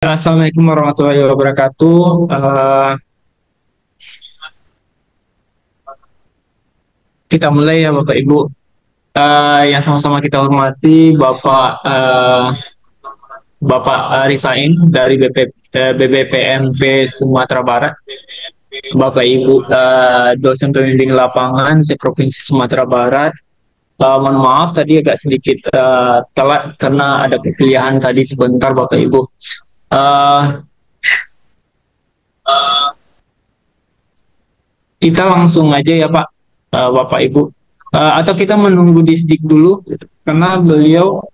Assalamualaikum warahmatullahi wabarakatuh. Kita mulai ya Bapak Ibu. Yang sama-sama kita hormati Bapak Rifain dari BBPMP Sumatera Barat, Bapak Ibu dosen pembimbing lapangan Provinsi Sumatera Barat. Mohon maaf tadi agak sedikit telat karena ada pilihan tadi sebentar Bapak Ibu. Uh, kita langsung aja ya Pak, Bapak Ibu. Atau kita menunggu Disdik dulu karena beliau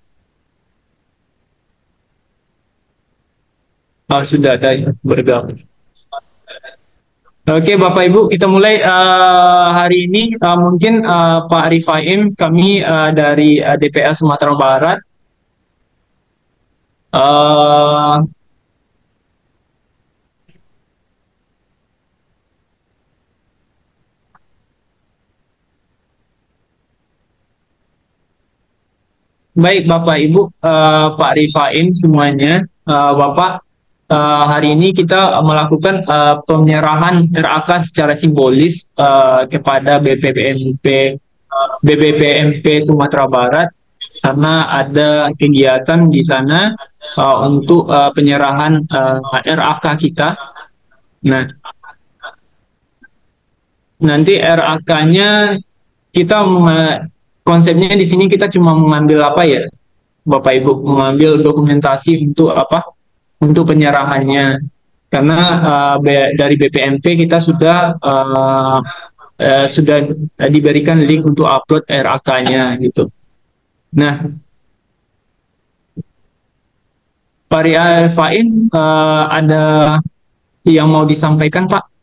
sudah ada ya, bergabung. Oke Bapak Ibu, kita mulai hari ini. Mungkin Pak Rifaim, kami dari DPL Sumatera Barat. Uh, Baik Bapak Ibu, Pak Rifaim semuanya, Bapak, hari ini kita melakukan penyerahan RAK secara simbolis kepada BBPMP Sumatera Barat karena ada kegiatan di sana untuk penyerahan RAK kita. Nah, nanti RAK-nya kita konsepnya di sini kita cuma mengambil apa ya, Bapak Ibu, mengambil dokumentasi untuk apa? Untuk penyerahannya. Karena dari BPMP kita sudah diberikan link untuk upload RAK-nya gitu. Nah, Pak Rifain ada yang mau disampaikan, Pak?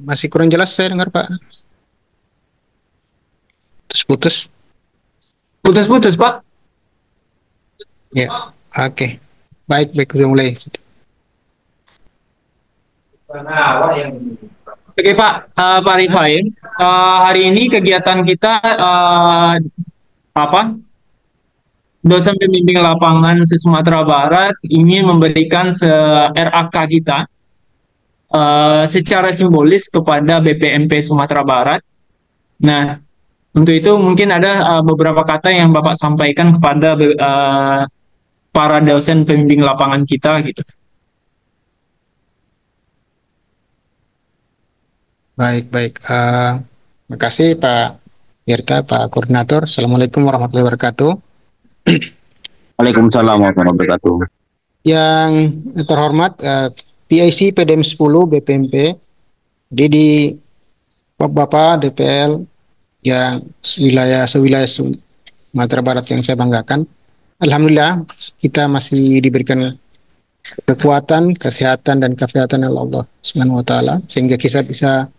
Masih kurang jelas saya dengar Pak. Putus-putus. Putus-putus, Pak. Ya, oke. Baik, sudah mulai. Oke Pak Rifain, hari ini kegiatan kita apa? Dosen pembimbing lapangan Sumatera Barat ingin memberikan RAK kita secara simbolis kepada BPMP Sumatera Barat. Nah, untuk itu mungkin ada beberapa kata yang Bapak sampaikan kepada para dosen pembimbing lapangan kita gitu. Baik. Terima kasih Pak Tirta, Pak Koordinator. Assalamualaikum warahmatullahi wabarakatuh. Waalaikumsalam warahmatullahi wabarakatuh. Yang terhormat PIC PDM 10 BPMP, jadi di Bapak DPL yang sewilayah Sumatera Barat yang saya banggakan. Alhamdulillah kita masih diberikan kekuatan, kesehatan dan kekuatan oleh Allah Subhanahu wa taala sehingga kita bisa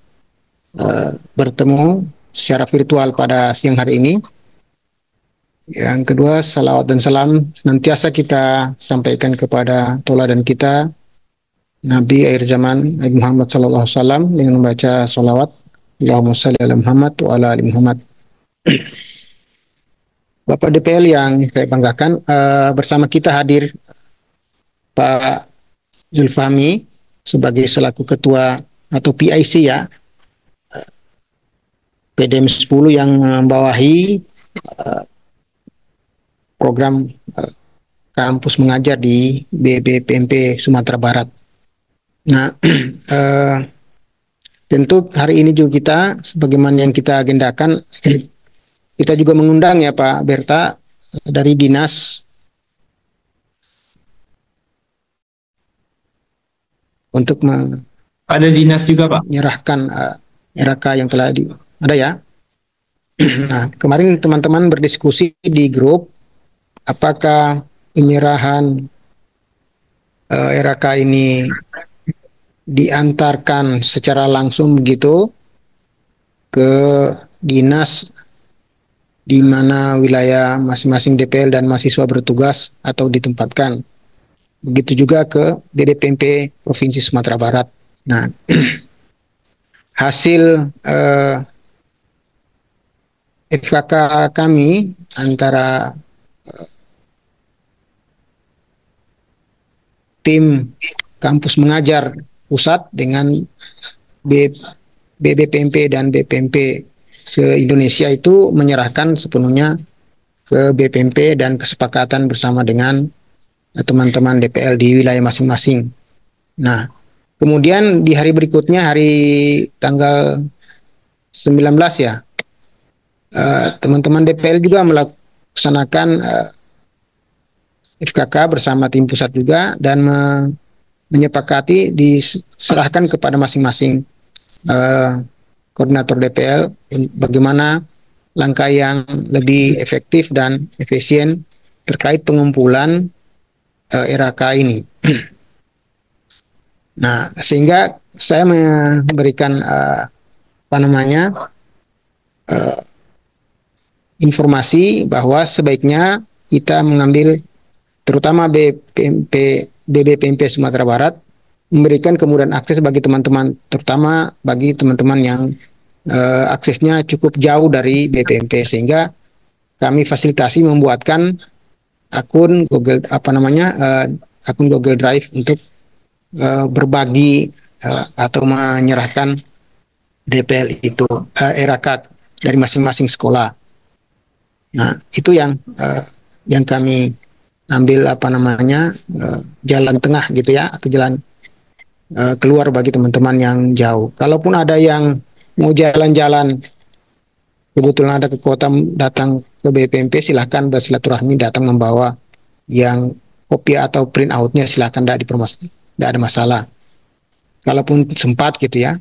bertemu secara virtual pada siang hari ini. Yang kedua, salawat dan salam senantiasa kita sampaikan kepada tauladan kita Nabi akhir zaman Nabi Muhammad sallallahu alaihi wasallam dengan membaca salawat Allahumma shalli ala Muhammad wa ala ali Muhammad. Bapak DPL yang saya banggakan, bersama kita hadir Pak Zulfahmi sebagai selaku ketua atau PIC ya, PDM 10 yang membawahi program kampus mengajar di BBPMP Sumatera Barat. Nah, tentu hari ini juga kita, sebagaimana yang kita agendakan, kita juga mengundang ya Pak Berta dari dinas untuk ada dinas juga Pak menyerahkan RAK yang telah ada ya. Nah, kemarin teman-teman berdiskusi di grup apakah penyerahan RAK ini diantarkan secara langsung begitu ke dinas di mana wilayah masing-masing DPL dan mahasiswa bertugas atau ditempatkan. Begitu juga ke BBPMP Provinsi Sumatera Barat. Nah, hasil FKK kami antara tim kampus mengajar pusat dengan BPMP dan BPMP se-Indonesia itu menyerahkan sepenuhnya ke BPMP dan kesepakatan bersama dengan teman-teman DPL di wilayah masing-masing. Nah, kemudian di hari berikutnya, hari tanggal 19 ya, teman-teman DPL juga melaksanakan FKK bersama tim pusat juga dan menyepakati diserahkan kepada masing-masing koordinator DPL bagaimana langkah yang lebih efektif dan efisien terkait pengumpulan RAK ini. Nah, sehingga saya memberikan informasi bahwa sebaiknya kita mengambil terutama BPMP Sumatera Barat memberikan kemudahan akses bagi teman-teman, terutama bagi teman-teman yang aksesnya cukup jauh dari BPMP, sehingga kami fasilitasi membuatkan akun Google Drive untuk berbagi atau menyerahkan DPL itu RAK dari masing-masing sekolah. Nah, itu yang kami ambil jalan tengah gitu ya, atau jalan keluar bagi teman-teman yang jauh. Kalaupun ada yang mau jalan-jalan, kebetulan ada ke kota datang ke BPMP, silahkan bersilaturahmi datang membawa yang kopi atau print outnya, silahkan, tidak ada masalah. Kalaupun sempat gitu ya,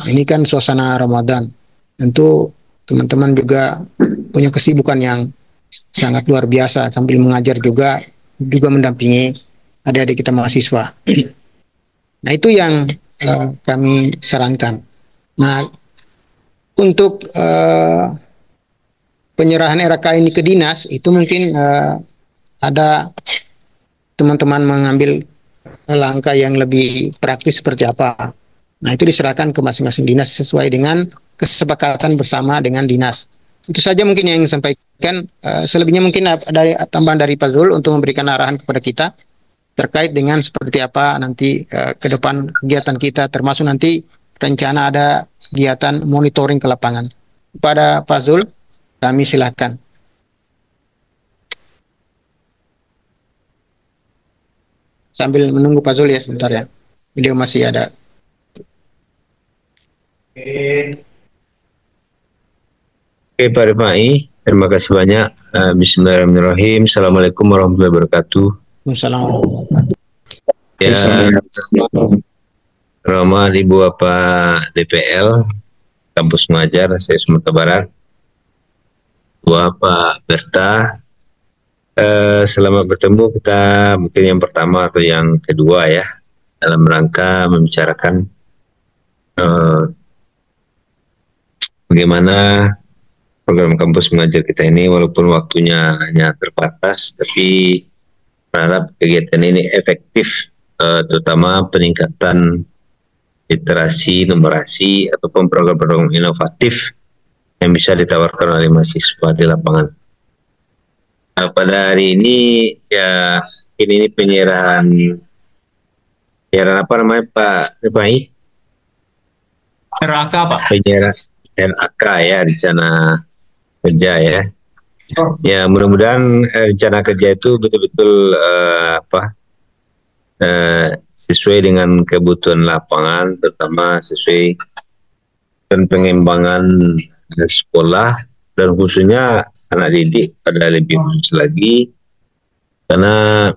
ini kan suasana Ramadan, tentu teman-teman juga punya kesibukan yang sangat luar biasa sambil mengajar juga mendampingi adik-adik kita mahasiswa. Nah, itu yang kami sarankan. Nah, untuk penyerahan RAK ini ke dinas, itu mungkin ada teman-teman mengambil langkah yang lebih praktis seperti apa. Nah, itu diserahkan ke masing-masing dinas sesuai dengan kesepakatan bersama dengan dinas. Itu saja mungkin yang ingin sampaikan. Selebihnya mungkin dari tambahan dari Pak Zul untuk memberikan arahan kepada kita terkait dengan seperti apa nanti ke depan kegiatan kita, termasuk nanti rencana ada kegiatan monitoring ke lapangan. Kepada Pak Zul, kami silakan. Sambil menunggu Pak Zul ya sebentar ya. Beliau masih ada. Oke, Pak Rifai, terima kasih banyak. Bismillahirrahmanirrahim. Assalamualaikum warahmatullahi wabarakatuh. Assalamualaikum. Ya, Rahmat Ibu Bapak DPL, kampus mengajar, saya Sumatera Barat. Pak Berta, selamat bertemu kita mungkin yang pertama atau yang kedua ya, dalam rangka membicarakan bagaimana program kampus mengajar kita ini, walaupun waktunya hanya terbatas, tapi berharap kegiatan ini efektif, terutama peningkatan literasi, numerasi, ataupun program-program inovatif yang bisa ditawarkan oleh mahasiswa di lapangan. Nah, pada hari ini ya, ini penyerahan apa namanya Pak Rifai? RAK, Pak. Penyerahan RAK ya, rencana kerja ya. Ya, mudah-mudahan rencana kerja itu betul-betul sesuai dengan kebutuhan lapangan, terutama sesuai dan pengembangan sekolah dan khususnya anak didik pada lebih khusus lagi, karena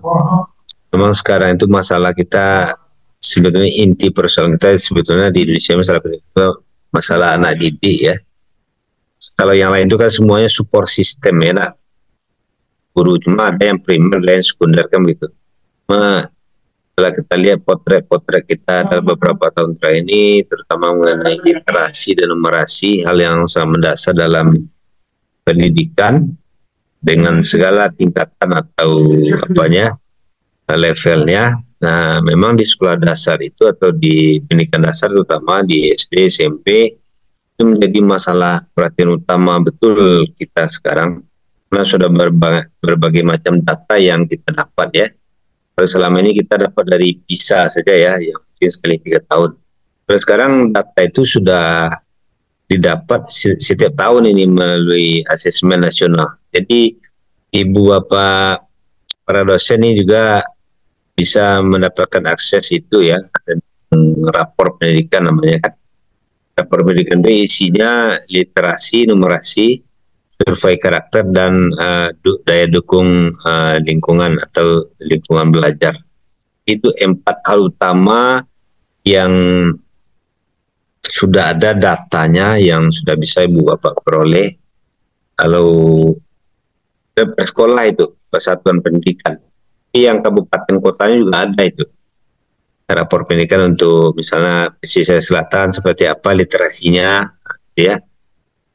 memang sekarang itu masalah kita sebetulnya, inti persoalan kita sebetulnya di Indonesia masalah anak didik ya. Kalau yang lain itu kan semuanya support system ya, nak guru, cuma ada yang primer, ada yang sekunder kan begitu. Setelah kita lihat potret kita dalam beberapa tahun terakhir ini, terutama mengenai literasi dan numerasi, hal yang sangat mendasar dalam pendidikan dengan segala tingkatan atau levelnya, Nah, memang di sekolah dasar itu atau di pendidikan dasar terutama di SD, SMP itu menjadi masalah perhatian utama betul kita sekarang karena sudah berbagai macam data yang kita dapat ya. Kalau selama ini kita dapat dari PISA saja ya, yang mungkin sekali 3 tahun. Terus sekarang data itu sudah didapat setiap tahun ini melalui asesmen nasional. Jadi ibu bapak para dosen ini juga bisa mendapatkan akses itu ya, dan rapor pendidikan namanya kan. Rapor pendidikan itu isinya literasi, numerasi, survei karakter dan daya dukung lingkungan atau lingkungan belajar. Itu 4 hal utama yang sudah ada datanya yang sudah bisa ibu bapak peroleh kalau ke sekolah itu persatuan pendidikan. Yang kabupaten kotanya juga ada itu rapor pendidikan untuk misalnya pesisir selatan seperti apa literasinya ya,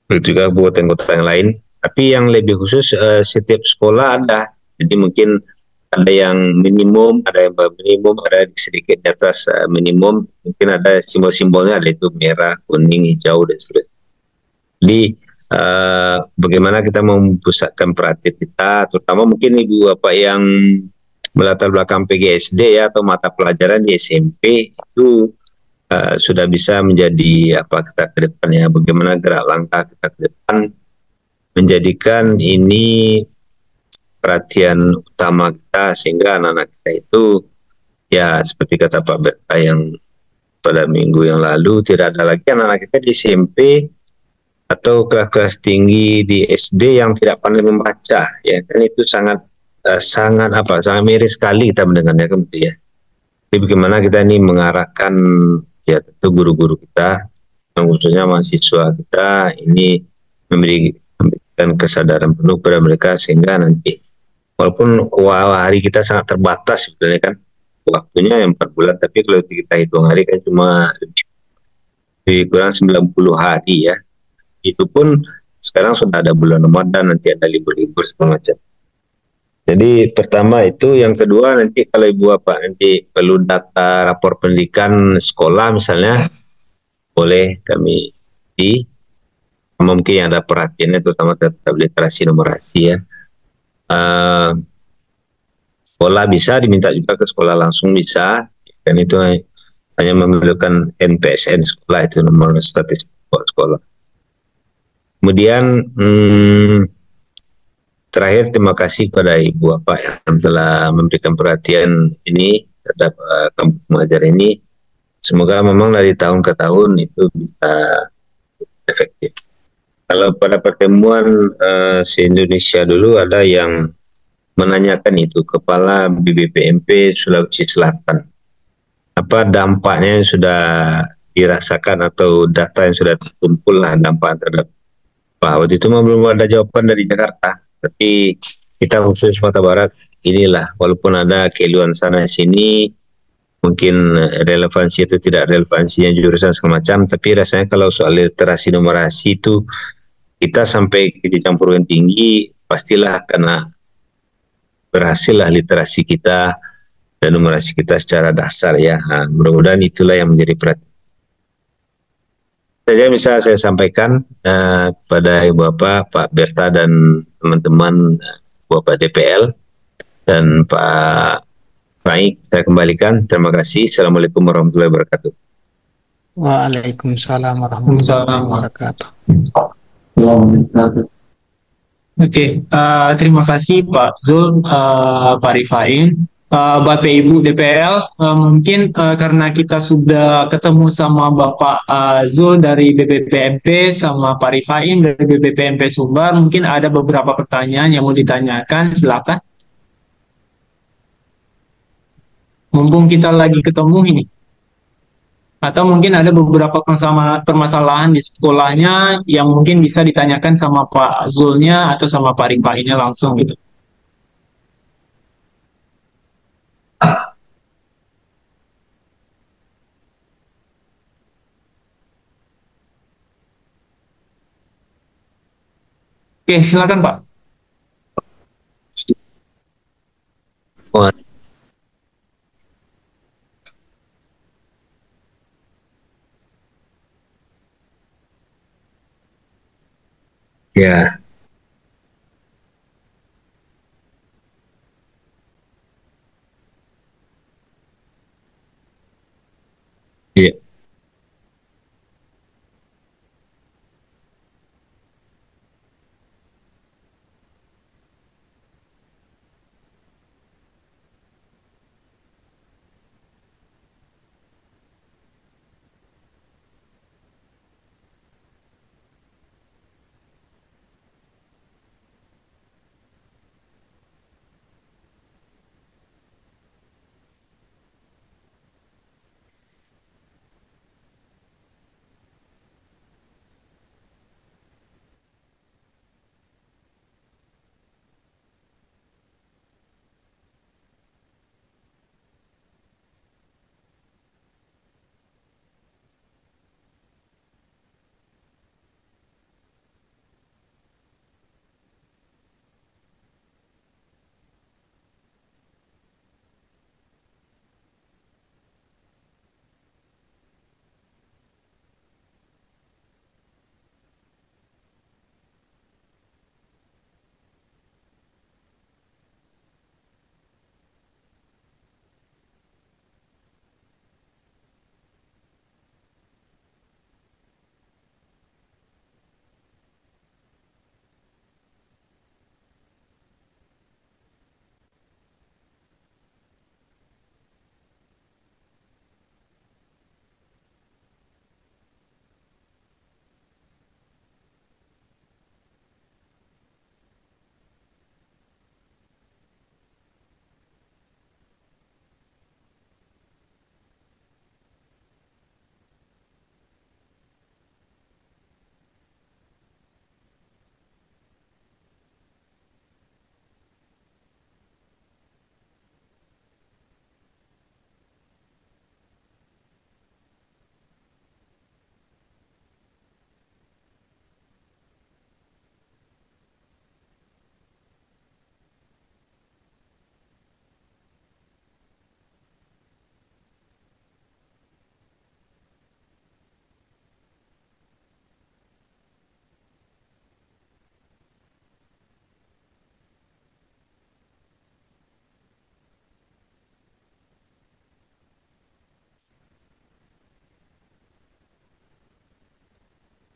juga kabupaten kota yang lain. Tapi yang lebih khusus setiap sekolah ada, jadi mungkin ada yang minimum, ada yang minimum, ada sedikit di atas minimum, mungkin ada simbol-simbolnya, ada itu merah, kuning, hijau dan seterusnya. Jadi bagaimana kita memusatkan perhatian kita, terutama mungkin ibu bapak yang melatar belakang PGSD ya atau mata pelajaran di SMP itu sudah bisa menjadi apa kita ke depannya, bagaimana gerak langkah kita ke depan menjadikan ini perhatian utama kita sehingga anak-anak kita itu ya seperti kata Pak Berta yang pada minggu yang lalu tidak ada lagi anak-anak kita di SMP atau kelas-kelas tinggi di SD yang tidak pandai membaca ya kan, itu sangat sangat miris sekali kita mendengarnya kan ya. Jadi bagaimana kita ini mengarahkan ya tentu guru-guru kita, khususnya mahasiswa kita ini memberikan kesadaran penuh kepada mereka sehingga nanti walaupun hari kita sangat terbatas sebenarnya kan waktunya yang 4 bulan, tapi kalau kita hitung hari kan cuma lebih kurang 90 hari ya. Itu pun sekarang sudah ada bulan Ramadan, nanti ada libur-libur segala macam. Jadi pertama itu, yang kedua nanti kalau ibu bapak nanti perlu data rapor pendidikan sekolah misalnya, boleh kami di mungkin ada perhatiannya terutama terhadap literasi numerasi ya. Sekolah bisa diminta juga ke sekolah langsung bisa, dan itu hanya memerlukan NPSN sekolah, itu nomor statistik sekolah. Kemudian terakhir terima kasih kepada ibu bapak yang telah memberikan perhatian ini terhadap kampus mengajar ini. Semoga memang dari tahun ke tahun itu bisa efektif. Kalau pada pertemuan se-Indonesia dulu ada yang menanyakan itu Kepala BBPMP Sulawesi Selatan, apa dampaknya yang sudah dirasakan atau data yang sudah terkumpul lah dampak terhadap Pak. Waktu itu belum ada jawaban dari Jakarta, tapi kita khusus Sumatera Barat inilah, walaupun ada keluhan sana sini mungkin relevansi itu tidak relevansinya jurusan segala macam, tapi rasanya kalau soal literasi numerasi itu kita sampai ke campuran tinggi pastilah karena berhasillah literasi kita dan numerasi kita secara dasar ya. Nah, mudah-mudahan itulah yang menjadi perhatian. Saja bisa saya sampaikan kepada Ibu Bapak, Pak Berta dan teman-teman Bapak DPL dan Pak Rai, saya kembalikan. Terima kasih. Assalamualaikum warahmatullahi wabarakatuh. Waalaikumsalam warahmatullahi wabarakatuh. Oke, terima kasih Pak Zul, Pak Rifain. Bapak Ibu DPL, mungkin karena kita sudah ketemu sama Bapak Zul dari BBPMP sama Pak Rifain dari BBPMP Sumbar, mungkin ada beberapa pertanyaan yang mau ditanyakan, silakan. Mumpung kita lagi ketemu ini. Atau mungkin ada beberapa permasalahan di sekolahnya yang mungkin bisa ditanyakan sama Pak Zulnya atau sama Pak Rifainnya langsung gitu. Oke, silakan Pak. Ya, iya.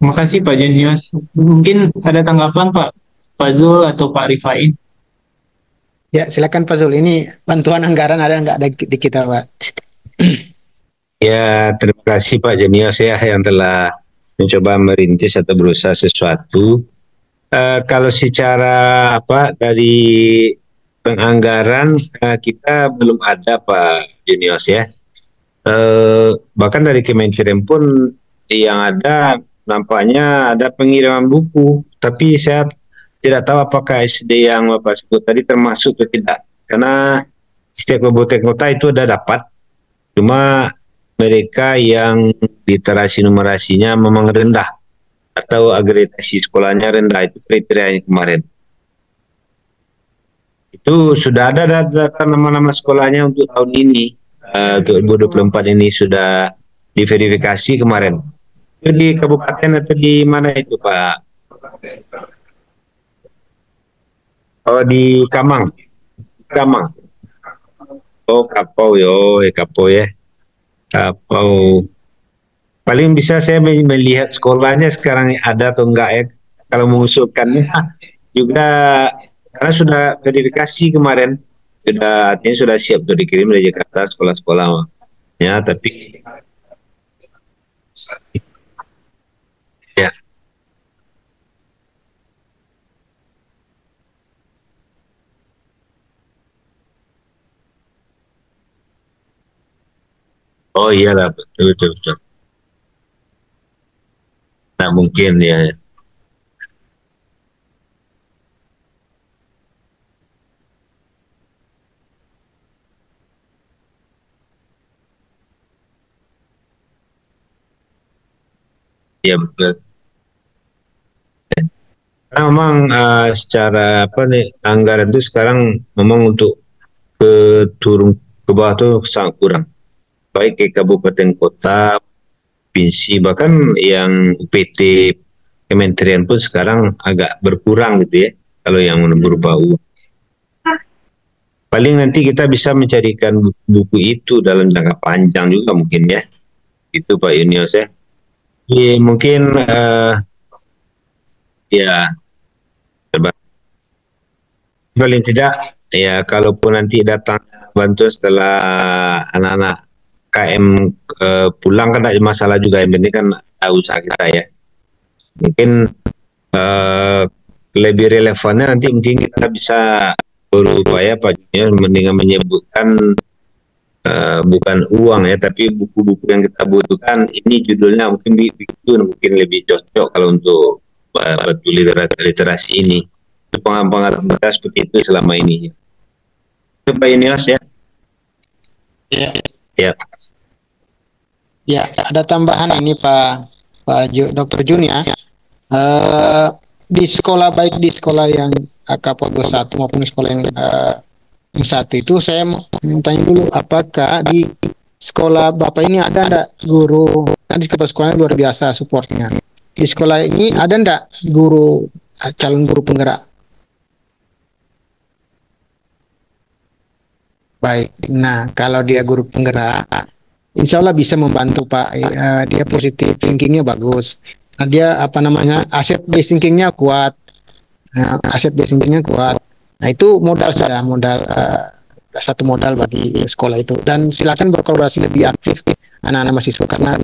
Terima kasih Pak Jenius. Mungkin ada tanggapan Pak Zul atau Pak Rifain? Ya, silakan Pak Zul. Ini bantuan anggaran ada nggak di kita, Pak? Ya, terima kasih Pak Jenius ya yang telah mencoba merintis atau berusaha sesuatu. Kalau secara apa dari penganggaran kita belum ada Pak Jenius ya. Bahkan dari Kementerian pun yang ada nampaknya ada pengiriman buku, tapi saya tidak tahu apakah SD yang Bapak sebut tadi termasuk atau tidak. Karena setiap kabupaten kota itu ada dapat, cuma mereka yang literasi numerasinya memang rendah atau agregasi sekolahnya rendah, itu kriterianya kemarin. Itu sudah ada data nama-nama sekolahnya untuk tahun ini, untuk 2024 ini sudah diverifikasi kemarin. Itu di kabupaten atau di mana itu Pak? Oh di Kamang, Kamang. Oh Kapau yo, Kapau ya. Kapau. Paling bisa saya melihat sekolahnya sekarang ada atau enggak ya. Kalau mengusulkannya juga karena sudah verifikasi kemarin, sudah artinya sudah siap untuk dikirim dari Jakarta sekolah-sekolah. Ya, tapi ya. Oh iyalah betul betul betul. Nah mungkin ya. Ya betul. Karena memang secara apa nih anggaran itu sekarang memang untuk turun ke bawah tuh sangat kurang. Baik ke kabupaten kota, provinsi, bahkan yang UPT kementerian pun sekarang agak berkurang gitu ya, kalau yang berupa uang. Paling nanti kita bisa mencarikan buku itu dalam jangka panjang juga mungkin ya. Itu Pak Yunius ya. Mungkin ya paling tidak ya, kalaupun nanti datang bantuan setelah anak-anak KM pulang kan tidak masalah juga, yang penting kan usaha kita ya. Mungkin eh, lebih relevannya nanti mungkin kita bisa berupaya Pak Junior mendingan menyebutkan bukan uang ya, tapi buku-buku yang kita butuhkan. Ini judulnya mungkin begitu, mungkin lebih cocok kalau untuk betul literasi ini. Pengalaman kita seperti itu selama ini. Itu Pak Yunius ya. Ya, Ya. ya, ada tambahan ini Dr. Jun ya. Di sekolah, baik di sekolah yang AKP 21 maupun di sekolah yang satu itu, saya mau tanya dulu, apakah di sekolah Bapak ini ada enggak guru, kan di kepala sekolahnya luar biasa supportnya. Di sekolah ini ada enggak guru, calon guru penggerak? Baik, nah kalau dia guru penggerak, insya Allah bisa membantu Pak. Dia positif thinkingnya bagus. Nah, dia apa namanya, aset based thinkingnya kuat. Nah, aset based thinkingnya kuat. Nah itu modal, sudah modal, satu modal bagi sekolah itu. Dan silakan berkolaborasi lebih aktif anak-anak mahasiswa, karena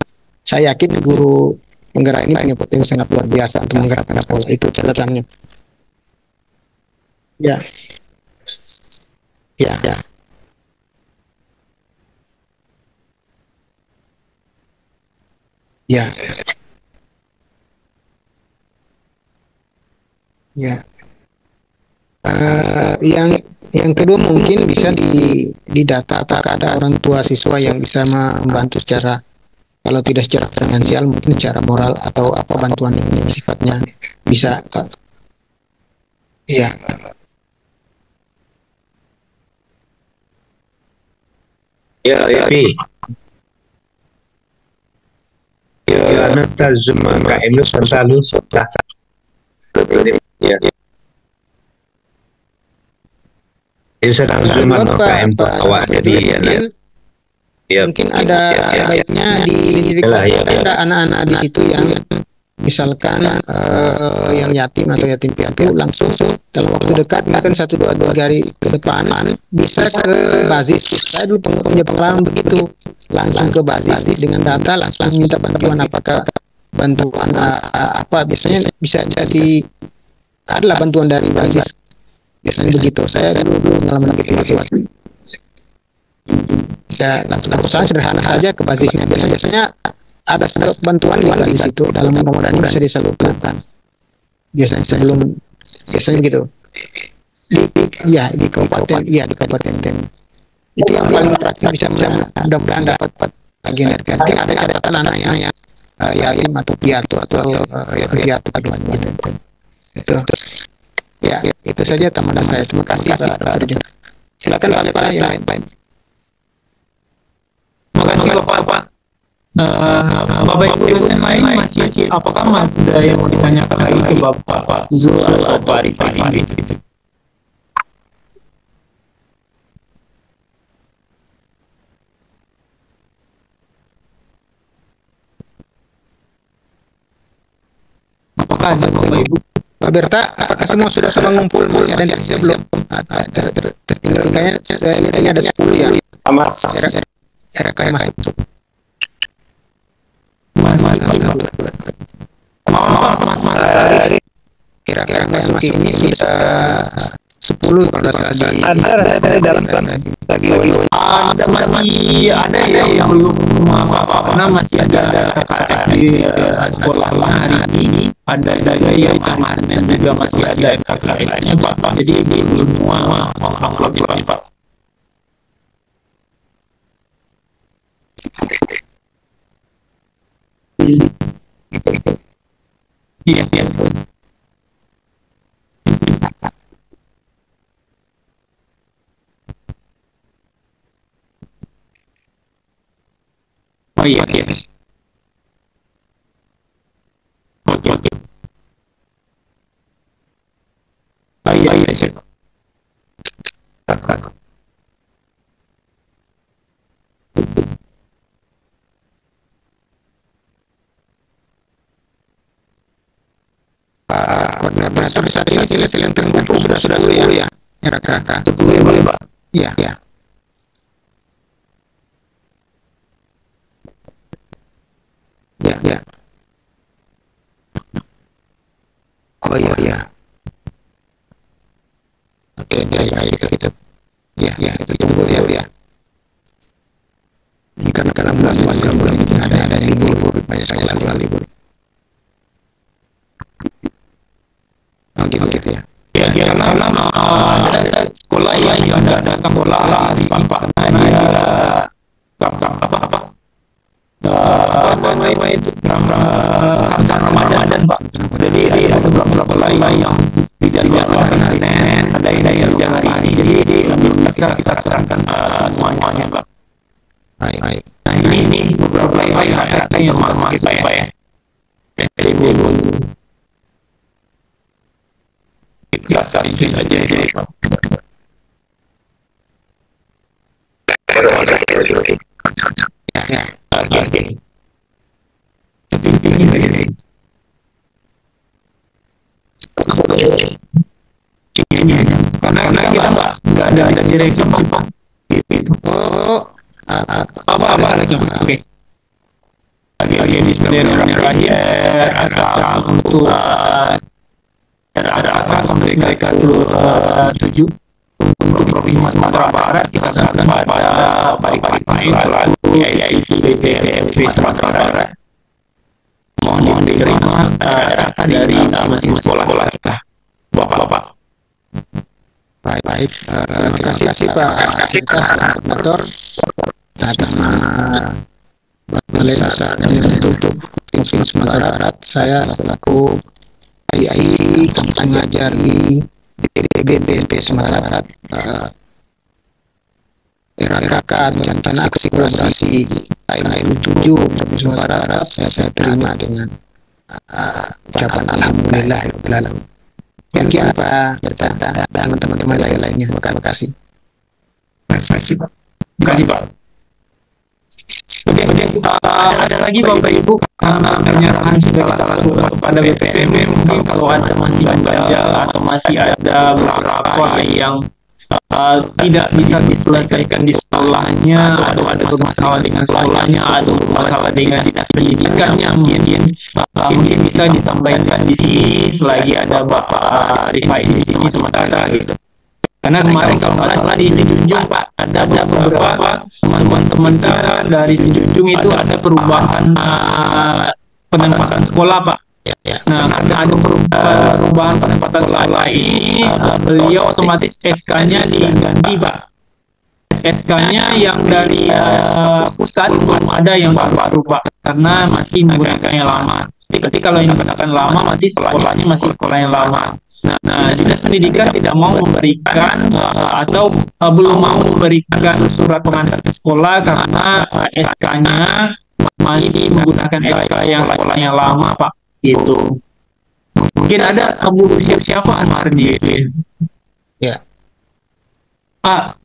saya yakin guru penggerak ini punya potensi sangat luar biasa untuk menggerakkan sekolah. Itu catatannya. Ya, ya, ya. Ya, ya. Yang kedua mungkin bisa didata apakah ada orang tua siswa yang bisa membantu secara, kalau tidak secara finansial mungkin secara moral, atau apa bantuan yang sifatnya bisa. Iya, Ya, tapi ya nota Zoom KM itu selalu sudah ya. Itu sedang Zoom KM awak jadi ya. mungkin ada baiknya ada anak-anak di situ yang misalkan yang yatim atau yatim piatu, langsung dalam waktu dekat, mungkin 1-2 hari ke depan bisa ke basis. Saya dulu punya pengalaman begitu, langsung ke basis dengan data, langsung minta bantuan, apakah bantuan apa, biasanya bisa jadi adalah bantuan dari basis, biasanya begitu. Saya dulu pengalaman begitu. Ya, langsung sederhana saja ke basisnya. Biasanya ada bantuan di basis itu, dalam mudah-mudahan bisa disalurkan. Biasanya gitu. Di kabupaten, di kabupaten. Itu yang paling praktis, bisa mudah-mudahan dapat bagian dari. Nanti ada catatan anaknya yatim atau piatu atau piatu keduanya gitu. Itu. Ya, itu saja tambahan saya. Terima kasih Pak Dr. Silakan Pak yang lain. Terima kasih Bapak. Bapak Ibu dosen lain masih, apakah ada yang mau ditanyakan lagi ke Bapak Zul atau Pak Arifin? Apakah ada Bapak Ibu? Pak Berta, apakah semua sudah ngumpul? Dan saya belum tertinggal, kayaknya ada 10 ya. RK masuk. Kira-kira masuk ini sudah 10 kalau tadi. Ada dari dalam lagi. Ada, masih ada yang belum apa-apa, masih ada KKS di sekolah hari ini. Ada yang kemarin juga masih ada KKS-nya Pak. Jadi belum semua upload Pak. Iya. Oh iya. Oke. iya siap. Koordinator saat ini yang terkumpul sudah ya, RKK. Boleh Pak. Iya, ya. Ya. Oh iya. Oke, ya kita. Ya, kita tunggu ya. Ini karena bulan gabungan ini ada yang libur, banyak sekolah libur. Oh gitu ya. Ya, karena ada sekolah yang ada sekolah di Pampana dia apa itu Ramadan Pak. Jadi ada beberapa sekolah yang dijadwalkan hari Senin, ada yang hari ini. Jadi bisa kita serahkan semuanya Pak. Baik. Nah ini beberapa yang masuk Pak ya. Jadi kelas itu aja Pak. Ya. Oke. Ini aja. Karena kita nggak ada direkam sih Pak. Gitu. Apa lagi? Oke. Lagi di sebenarnya terakhir ada untuk ada mereka itu 7 untuk Provinsi Sumatera Barat kita serahkan pada Bapak selaku PIC BPMP Sumatera Barat. Mohon diterima data dari masing sekolah kita, Bapak. Baik. Terima kasih Pak Koordinator atas nama Balai Besar untuk Provinsi Sumatera Barat. Saya selaku PIC pengajar di BPMP Sumatera Barat, RKK rencana aksi kolaborasi PIM 7 Provinsi Sumatera Barat saya terima dengan ucapan alhamdulillah. Demikian Pak Bertanda dan teman-teman lainnya. Terima kasih. Terima kasih Pak. Kemudian ada lagi Bapak Ibu, karena penyerahan sudah kita lakukan kepada BPM, mungkin kalau ada masih ganjal atau masih ada beberapa yang tidak bisa diselesaikan di sekolahnya, atau ada bermasalah dengan sekolahnya, atau bermasalah dengan dinas pendidikannya, mungkin bisa disampaikan di sini selagi ada Bapak Rifai di sini sementara gitu. Karena kemarin kalau nggak salah di Sejunjung Pak ada beberapa teman-teman dari Sejunjung itu ada perubahan penempatan sekolah Pak. Nah, karena ada perubahan penempatan sekolah ini, beliau otomatis SK-nya diganti Pak. SK-nya yang dari pusat belum ada yang baru Pak, karena masih menggunakan yang lama. Jadi kalau yang menggunakan lama, nanti sekolahnya masih sekolah yang lama. Nah, Dinas Pendidikan tidak mau memberikan atau belum mau memberikan surat pengantar sekolah karena SK-nya masih menggunakan SK yang sekolahnya lama Pak. Gitu. Mungkin ada Bu siapa kemarin gitu. Ya.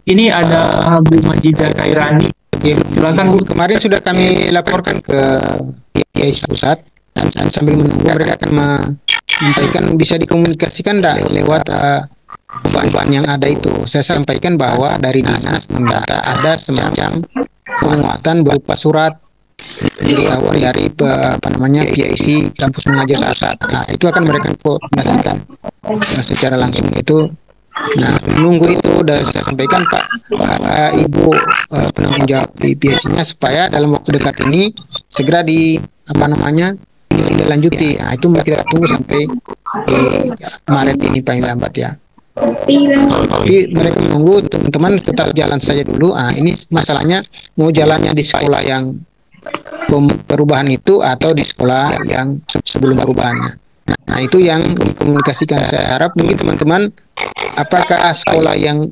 Ini ada Bu Majidah Kairani. Ya, silakan Bu. Kemarin sudah kami laporkan ke PIC pusat dan sambil menunggu mereka akan menyampaikan, bisa dikomunikasikan lewat bahan yang ada itu. Saya sampaikan bahwa dari dinas meminta ada semacam penguatan berupa surat dari PIC kampus mengajar saat. Nah, itu akan mereka koordinasikan secara langsung itu. Nah, menunggu itu udah saya sampaikan Pak Ibu penanggung jawab di PIC-nya supaya dalam waktu dekat ini segera tidak lanjuti. Nah, itu kita tunggu sampai di Maret ini paling lambat ya. Tapi mereka menunggu, teman-teman tetap jalan saja dulu. Ini masalahnya mau jalannya di sekolah yang perubahan itu atau di sekolah yang sebelum perubahannya. Nah, itu yang dikomunikasikan. Saya harap mungkin teman-teman, apakah sekolah yang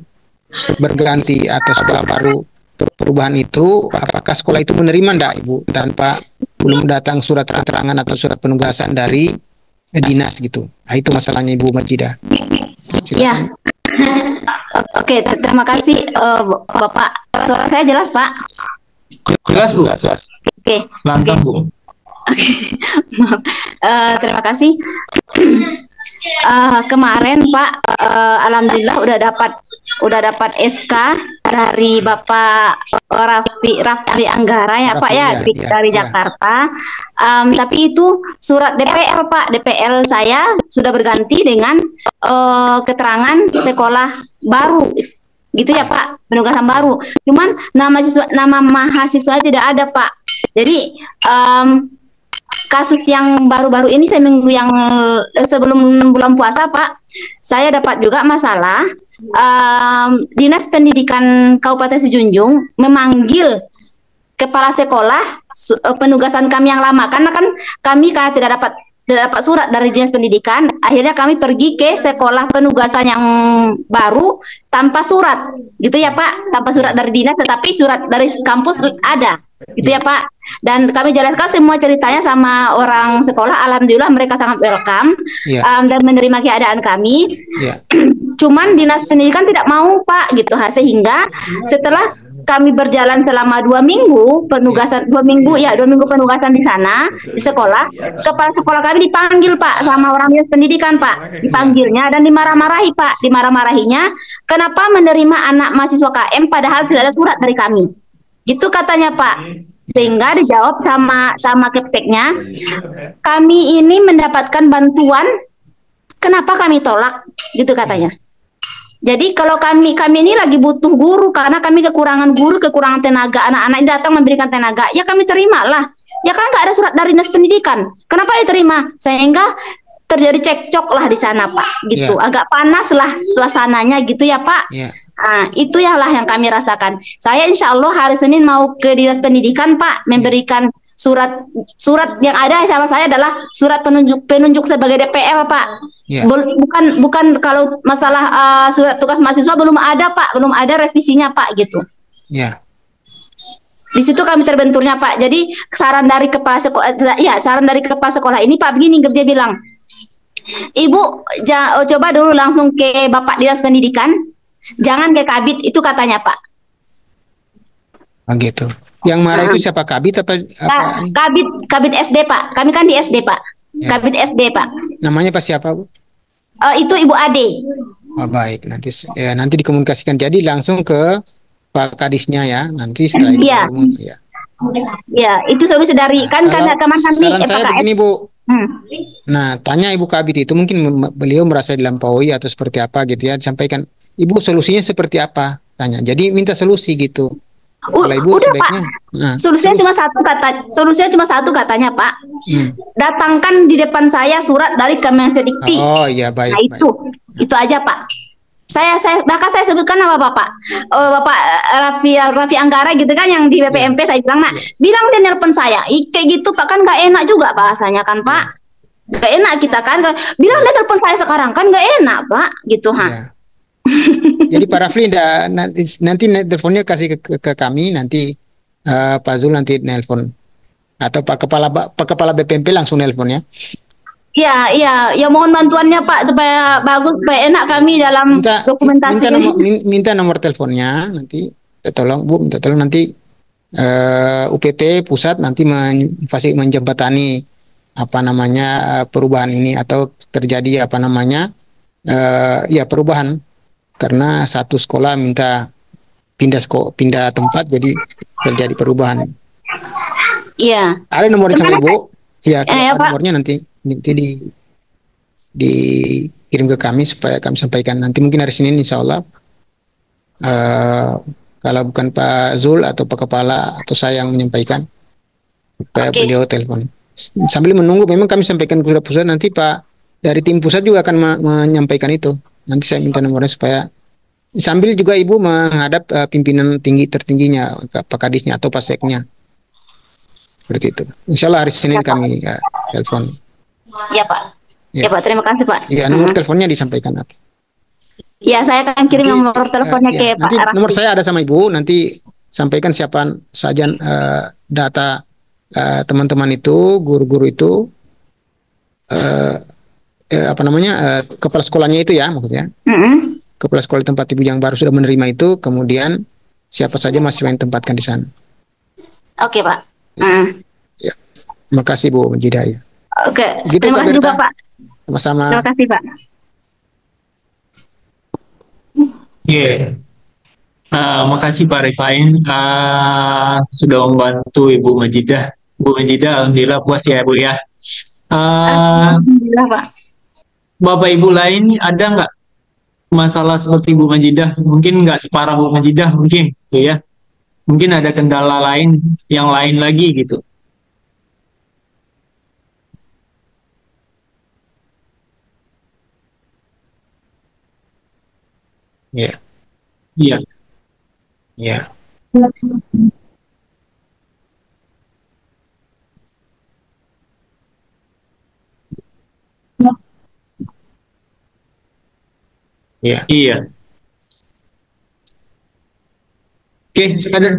berganti atau sekolah baru perubahan itu, apakah sekolah itu menerima enggak Ibu tanpa belum datang surat keterangan atau surat penugasan dari dinas gitu. Nah, itu masalahnya Ibu Majidah. Ya, Silakan. oke, terima kasih Bapak. Suara saya jelas, Pak? Jelas, Bu. Oke, Lantang, Bu. maaf. Terima kasih. Kemarin Pak, alhamdulillah udah dapat SK dari Bapak Raffi Anggara ya Pak ya, Raffi, ya, dari ya. Jakarta. Tapi itu surat DPL Pak, DPL saya sudah berganti dengan keterangan sekolah baru gitu ya Pak, penugasan baru. Cuman nama mahasiswa tidak ada Pak. Jadi kasus yang baru-baru ini seminggu yang sebelum bulan puasa Pak, saya dapat juga masalah Dinas Pendidikan Kabupaten Sejunjung memanggil kepala sekolah penugasan kami yang lama, karena kan kami karena tidak dapat surat dari Dinas Pendidikan, akhirnya kami pergi ke sekolah penugasan yang baru tanpa surat gitu ya Pak, tanpa surat dari dinas tetapi surat dari kampus ada gitu ya Pak. Dan kami jelaskan semua ceritanya sama orang sekolah. Alhamdulillah mereka sangat welcome, dan menerima keadaan kami. Cuman Dinas Pendidikan tidak mau Pak gitu, sehingga setelah kami berjalan selama 2 minggu penugasan, 2 minggu penugasan di sana di sekolah, kepala sekolah kami dipanggil Pak sama orang Dinas Pendidikan Pak, dipanggilnya dan dimarah-marahi Pak. Dimarah-marahinya kenapa menerima anak mahasiswa KM padahal tidak ada surat dari kami, gitu katanya Pak. Sehingga dijawab sama kepteknya, kami ini mendapatkan bantuan, kenapa kami tolak, gitu katanya. Jadi kalau kami ini lagi butuh guru karena kami kekurangan guru, kekurangan tenaga, anak-anak ini datang memberikan tenaga, ya kami terimalah. Ya kan nggak ada surat dari Dinas Pendidikan, kenapa diterima? Sehingga terjadi cekcok lah di sana Pak, gitu. Agak panas lah suasananya gitu ya Pak. Nah, itu yang kami rasakan. Saya insya Allah hari Senin mau ke Dinas Pendidikan Pak, memberikan surat yang ada sama saya adalah surat penunjuk sebagai DPL Pak. Bukan kalau masalah surat tugas mahasiswa belum ada Pak, belum ada revisinya Pak gitu. Di situ kami terbenturnya Pak. Jadi saran dari kepala sekolah ini Pak begini, dia bilang, Ibu coba dulu langsung ke Bapak Dinas Pendidikan, jangan ke Kabit, itu katanya Pak. Gitu. Yang marah itu siapa? Kabit apa? Kabit SD Pak. Kami kan di SD Pak. Kabit SD Pak. Namanya Pak siapa Bu? Itu Ibu Ade. Oh, baik, nanti dikomunikasikan. Jadi langsung ke Pak Kadisnya ya. Nanti setelah itu ya, itu solusi dari karena teman kami. Saran saya begini Bu. Nah, tanya Ibu Kabit itu, mungkin beliau merasa dilampaui atau seperti apa gitu ya, disampaikan, Ibu solusinya seperti apa, tanya. Jadi minta solusi gitu. Kalau Ibu udah sebaiknya, Pak, solusinya cuma satu katanya Pak. Datangkan di depan saya surat dari Kemendikti. Oh iya, baik. Nah itu aja Pak. Saya sebutkan nama Bapak Raffi Anggara gitu kan, yang di BPMP. Saya bilang, bilang dia nelpon saya, kayak gitu Pak, kan nggak enak juga bahasanya kan Pak, nggak enak kita kan, bilang dia nelpon saya sekarang kan nggak enak Pak gitu Jadi Pak Rafli nanti teleponnya kasih ke kami, nanti Pak Zul nanti nelpon, atau Pak Kepala BPMP langsung nelponnya. Ya mohon bantuannya Pak supaya bagus, supaya enak kami dalam dokumentasi minta nomor teleponnya, nanti tolong Bu, minta tolong nanti UPT pusat nanti menjembatani perubahan ini, atau terjadi perubahan karena satu sekolah minta pindah tempat, jadi terjadi perubahan. Ada nomornya sama Ibu? Ada nomornya nanti dikirim ke kami supaya kami sampaikan. Nanti mungkin hari Senin insya Allah, kalau bukan Pak Zul atau Pak Kepala atau saya yang menyampaikan, supaya beliau telepon. Sambil menunggu, memang kami sampaikan ke pusat, nanti Pak dari tim pusat juga akan menyampaikan itu. Nanti saya minta nomornya supaya sambil juga Ibu menghadap pimpinan tertingginya, Pak Kadisnya atau Pak Seknya. Seperti itu. Insya Allah hari Senin kami telepon. Ya Pak. Ya Pak, terima kasih Pak. Ya, nomor teleponnya disampaikan. Ya, saya akan kirim nomor teleponnya ke Pak Raffi. Nomor saya ada sama Ibu, nanti sampaikan siapa saja data teman-teman itu, guru-guru itu, apa namanya, kepala sekolahnya itu ya, maksudnya Mm-mm. kepala sekolah tempat ibu yang baru sudah menerima itu, kemudian siapa saja mahasiswa yang tempatkan di sana. Oke, Pak. Mm. Ya, terima kasih Bu Jidah ya. Oke, Gitu terima Kak kasih juga, Berta, Pak. Terima sama-sama. kasih, Pak. Iya. Makasih Pak Rifain, sudah membantu Ibu Majidah. Bu Majidah, alhamdulillah puas ya Bu ya. Ah, Alhamdulillah, Pak. Bapak Ibu lain ada nggak masalah seperti Bu Majidah? Mungkin nggak separah Bu Majidah mungkin, gitu ya. Mungkin ada kendala lain yang lain lagi gitu. Ya, Iya, ya, ya. iya. Oke, ada.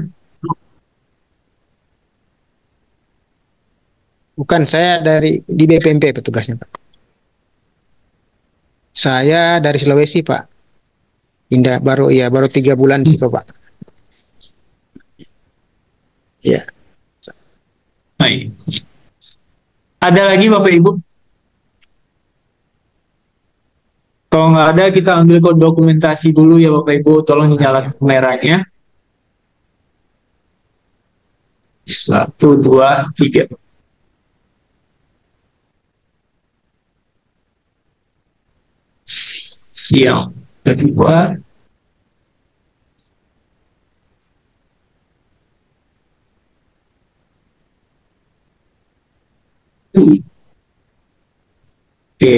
Bukan, saya di BPMP petugasnya Pak. Saya dari Sulawesi Pak. Pindah baru, ya baru 3 bulan sih Pak. Ya, Baik. Ada lagi Bapak Ibu? Kalau nggak ada, kita ambil kode dokumentasi dulu ya Bapak Ibu. Tolong ya. dinyalakan kameranya. 1, 2, 3. Siang. Kedua. Oke.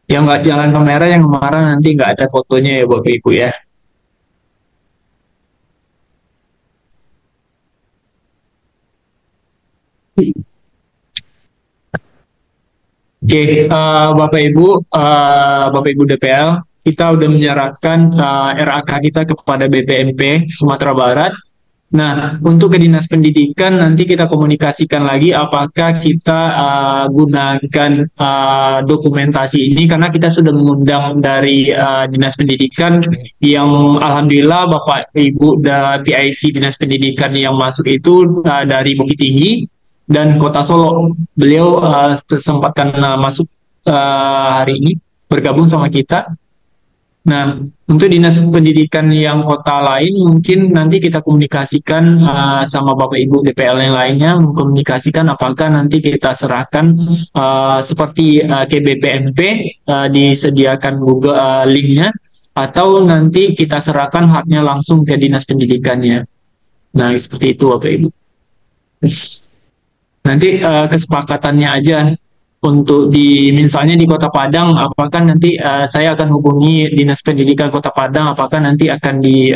Yang nggak jalan kamera, yang marah nanti nggak ada fotonya ya Bapak Ibu ya. Oke, Bapak Ibu DPL, kita udah menyerahkan RAK kita kepada BPMP Sumatera Barat. Nah, untuk ke Dinas Pendidikan nanti kita komunikasikan lagi apakah kita gunakan dokumentasi ini karena kita sudah mengundang dari Dinas Pendidikan yang alhamdulillah Bapak Ibu dari PIC Dinas Pendidikan yang masuk itu dari Bukit Tinggi dan Kota Solo. Beliau kesempatan masuk hari ini bergabung sama kita. Nah, untuk dinas pendidikan yang kota lain mungkin nanti kita komunikasikan sama Bapak Ibu DPL yang lainnya, mengkomunikasikan apakah nanti kita serahkan seperti KBPMP disediakan Google linknya atau nanti kita serahkan haknya langsung ke dinas pendidikannya. Nah, seperti itu Bapak Ibu. Nanti kesepakatannya aja untuk di misalnya di Kota Padang, apakah nanti saya akan hubungi Dinas Pendidikan Kota Padang, apakah nanti akan di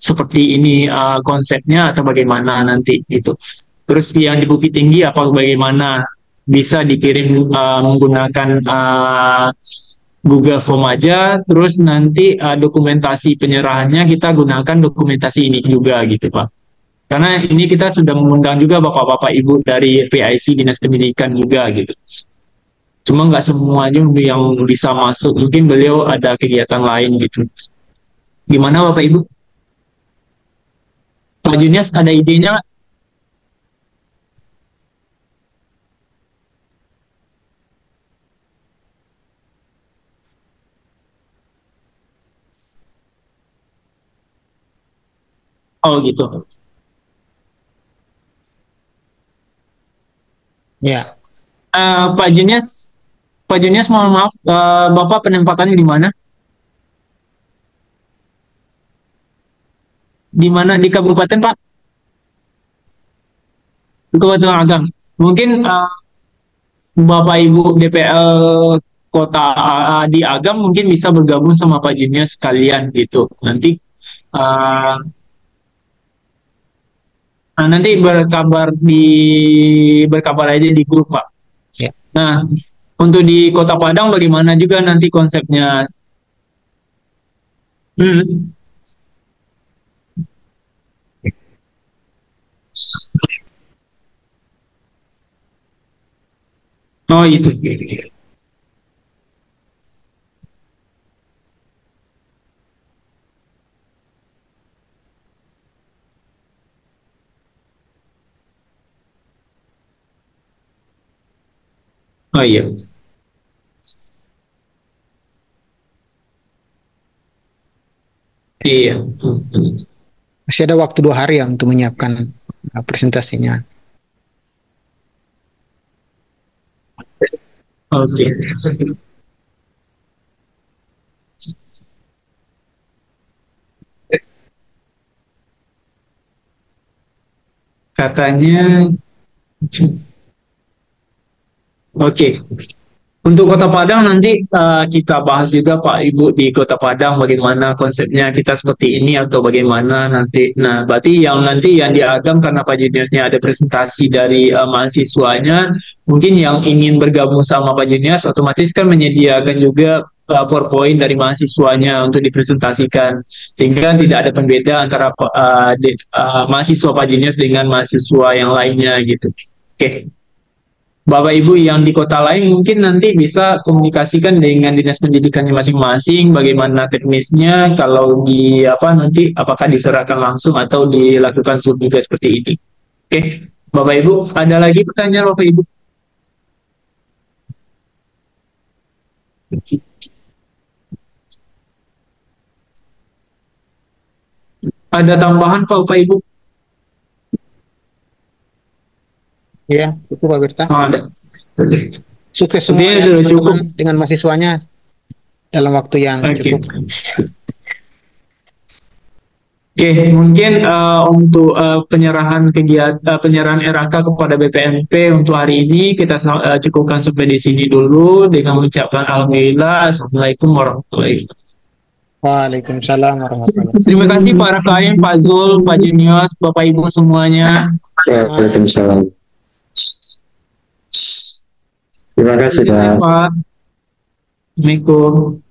seperti ini konsepnya atau bagaimana nanti itu. Terus yang di Bukit Tinggi apa bagaimana bisa dikirim menggunakan Google Form aja, terus nanti dokumentasi penyerahannya kita gunakan dokumentasi ini juga gitu Pak. Karena ini kita sudah mengundang juga bapak-bapak ibu dari PIC Dinas Pendidikan juga gitu. Cuma nggak semuanya yang bisa masuk. Mungkin beliau ada kegiatan lain gitu. Gimana bapak ibu? Pak Junias ada idenya nggak? Oh gitu. Ya, Pak Junias, Pak Junias mohon maaf, bapak penempatannya di mana? Di mana di kabupaten Pak? Di Kabupaten Agam. Mungkin Bapak Ibu DPL Kota di Agam mungkin bisa bergabung sama Pak Junias sekalian gitu. Uh, nanti berkabar aja di grup Pak. ya, Nah, untuk di Kota Padang bagaimana juga nanti konsepnya? Hmm. Oh itu. Oh iya. Iya. Masih ada waktu 2 hari ya untuk menyiapkan presentasinya. Oke. Katanya, oke. Untuk Kota Padang nanti kita bahas juga Pak Ibu di Kota Padang bagaimana konsepnya kita seperti ini atau bagaimana nanti. Nah, berarti yang diagam karena Pak Juniusnya ada presentasi dari mahasiswanya, mungkin yang ingin bergabung sama Pak Junius otomatis kan menyediakan juga PowerPoint dari mahasiswanya untuk dipresentasikan, sehingga tidak ada pembeda antara mahasiswa Pak Junius dengan mahasiswa yang lainnya gitu. Oke. Bapak Ibu yang di kota lain mungkin nanti bisa komunikasikan dengan dinas pendidikannya masing-masing bagaimana teknisnya kalau di apa nanti apakah diserahkan langsung atau dilakukan Zoom juga seperti ini. Oke, Bapak Ibu, ada lagi pertanyaan Bapak Ibu? Ada tambahan Bapak Ibu? Ya, itu Pak Berta. Oh, ada. Sukses semua Sepertinya ya sudah cukup. teman-teman dengan mahasiswanya dalam waktu yang Oke. cukup. Oke, mungkin untuk penyerahan penyerahan RAK kepada BPMP untuk hari ini kita cukupkan sampai di sini dulu dengan mengucapkan alhamdulillah, assalamualaikum warahmatullahi wabarakatuh. Waalaikumsalam warahmatullahi wabarakatuh. Terima kasih Pak Rafaim, Pak Zul, Pak Junius, Bapak Ibu semuanya. Waalaikumsalam. Terima kasih, Pak. Pak. Assalamualaikum.